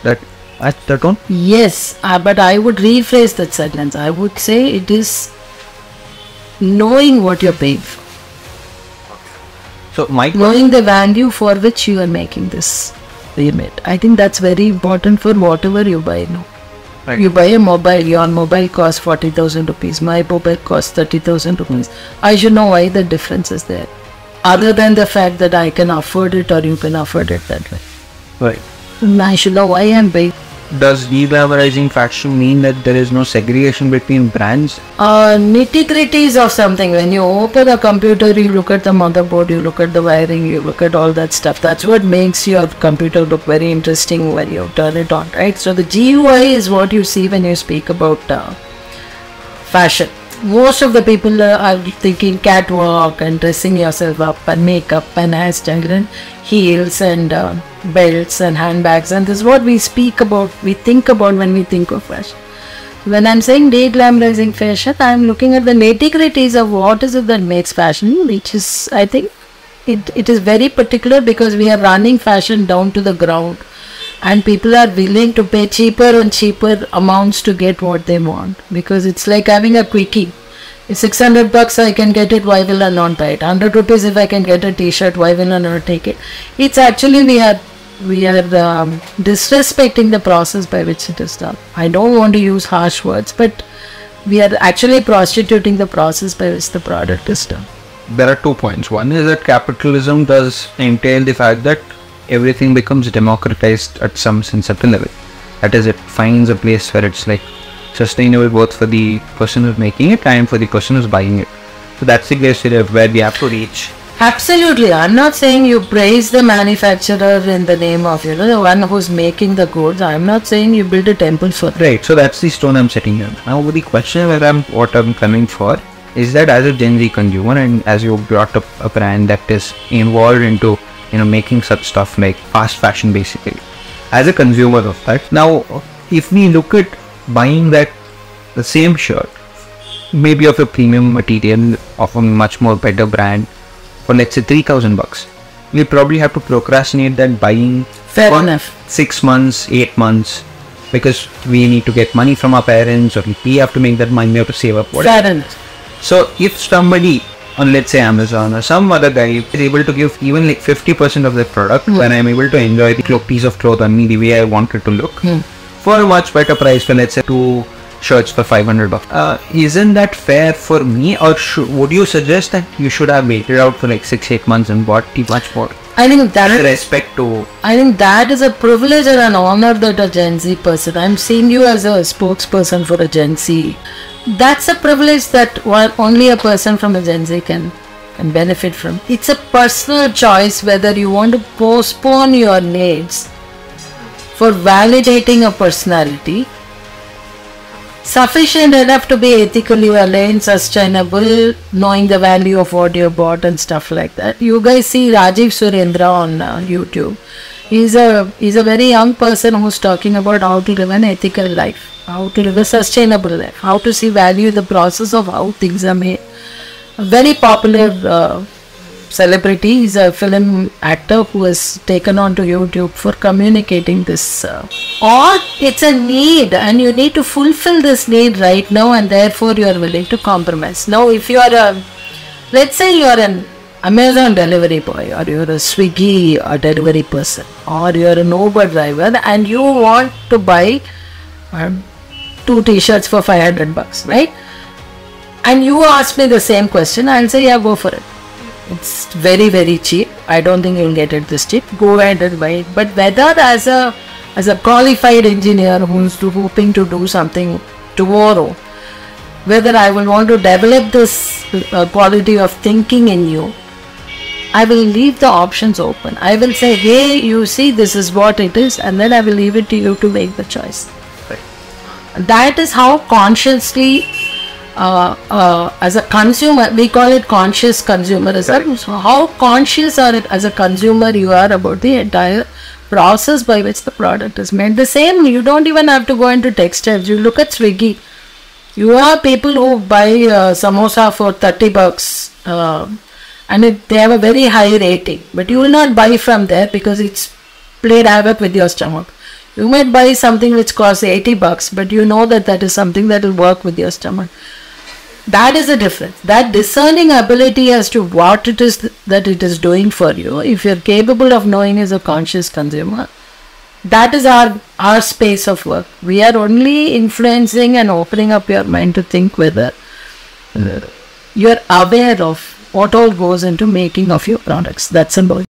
that one? Yes, but I would rephrase that sentence. I would say it is knowing what you're paying for. So knowing the value for which you are making this payment. I think that's very important for whatever you buy now. Right. You buy a mobile, your mobile costs 40,000 rupees, my mobile costs 30,000 rupees. I should know why the difference is there. Other than the fact that I can afford it or you can afford it that way. Right. I should know why I'm paying. Does deglamourizing fashion mean that there is no segregation between brands? Nitty-gritties of something. When you open a computer, you look at the motherboard, you look at the wiring, you look at all that stuff. That's what makes your computer look very interesting when you turn it on, right? So the GUI is what you see when you speak about fashion. Most of the people are thinking catwalk and dressing yourself up and makeup and hairstyle and heels and belts and handbags, and this is what we speak about, we think about when we think of fashion. When I'm saying deglamourizing fashion, I'm looking at the nitty-gritties of what is it that makes fashion, which is, I think, it is very particular because we are running fashion down to the ground and people are willing to pay cheaper and cheaper amounts to get what they want, because it's like having a quickie. It's 600 bucks, I can get it, why will I not buy it? 100 rupees if I can get a t-shirt, why will I not take it? It's actually, we are disrespecting the process by which it is done. I don't want to use harsh words, but we are actually prostituting the process by which the product is done. There are 2 points. One is that capitalism does entail the fact that everything becomes democratized at some certain level. That is, it finds a place where it's like sustainable both for the person who's making it and for the person who's buying it. So that's the place where we have to reach. Absolutely. I'm not saying you praise the manufacturer in the name of, the one who's making the goods. I'm not saying you build a temple for them. Right. So that's the stone I'm setting here. Now the question where what I'm coming for is that as a Gen Z consumer, and as you brought up a brand that is involved into making such stuff like fast fashion basically, as a consumer of that, now if we look at buying the same shirt, maybe of a premium material of a much more better brand for let's say 3,000 bucks, we'll probably have to procrastinate that buying for 6 months, 8 months, because we need to get money from our parents, or we have to make that money, we have to save up. Fair enough. So if somebody on let's say Amazon or some other guy is able to give even like 50% of the product, then I'm able to enjoy the piece of cloth on me the way I want it to look for a much better price, for let's say 2 shirts for 500 bucks. Isn't that fair for me, or would you suggest that you should have waited out for like 6-8 months and bought much more? I think that I think that is a privilege and an honor that a Gen Z person. I'm seeing you as a spokesperson for a Gen Z. That's a privilege that only a person from a Gen Z can benefit from. It's a personal choice whether you want to postpone your needs for validating a personality sufficient enough to be ethically aligned, sustainable, knowing the value of what you bought and stuff like that. You guys see Rajiv Surendra on YouTube. He's a very young person who's talking about how to live an ethical life, how to live a sustainable life, how to see value in the process of how things are made. A very popular celebrity. He's a film actor who has taken on to YouTube for communicating this. Or it's a need and you need to fulfill this need right now, and therefore you are willing to compromise. Now if you are let's say you are an Amazon delivery boy, or you're a Swiggy delivery person, or you're an Uber driver and you want to buy 2 t-shirts for 500 bucks, right? And you ask me the same question, I'll say, yeah, go for it. It's very, very cheap. I don't think you'll get it this cheap. Go ahead and buy it. But whether as a qualified engineer who's hoping to do something tomorrow, whether I will want to develop this quality of thinking in you, I will leave the options open. I will say, hey, you see, this is what it is, and then I will leave it to you to make the choice. Right. That is how consciously, as a consumer, we call it conscious consumerism. Right. So how conscious as a consumer you are about the entire process by which the product is made. The same, you don't even have to go into textiles. You look at Swiggy. You have people who buy samosa for 30 bucks and they have a very high rating. But you will not buy from there because it's played havoc with your stomach. You might buy something which costs $80, but you know that that is something that will work with your stomach. That is the difference. That discerning ability as to what it is that it is doing for you, if you're capable of knowing as a conscious consumer, that is our space of work. We are only influencing and opening up your mind to think whether you're aware of what all goes into making of your products. That's about it.